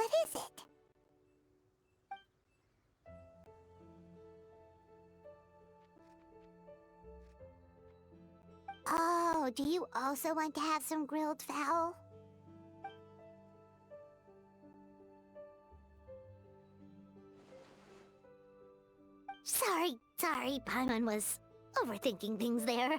What is it? Oh, do you also want to have some grilled fowl? Sorry, Paimon was overthinking things there.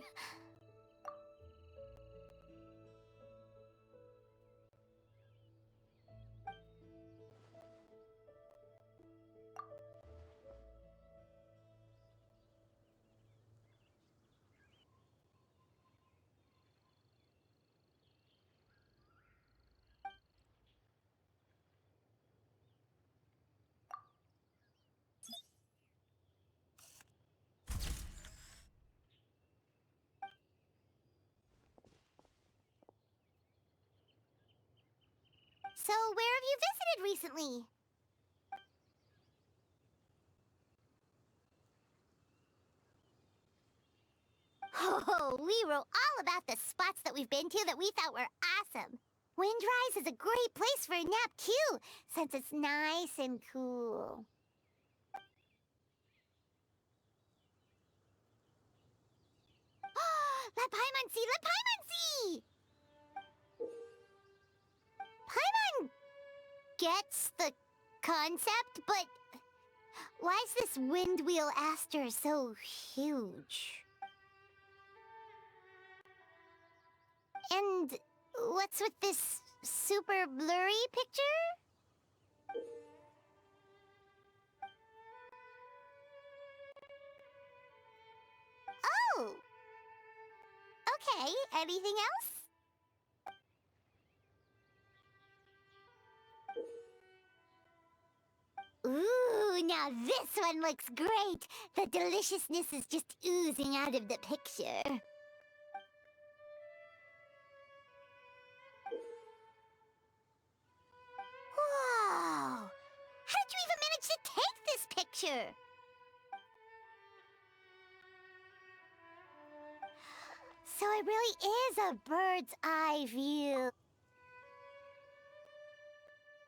So, where have you visited recently? Oh, we wrote all about the spots that we've been to that we thought were awesome. Windrise is a great place for a nap, too, since it's nice and cool. Let Paimon see! Let Paimon see! Paimon gets the concept, but why is this windwheel aster so huge? And what's with this super blurry picture? Oh! Okay, anything else? Ooh, now this one looks great! The deliciousness is just oozing out of the picture. Whoa! How did you even manage to take this picture? So it really is a bird's eye view.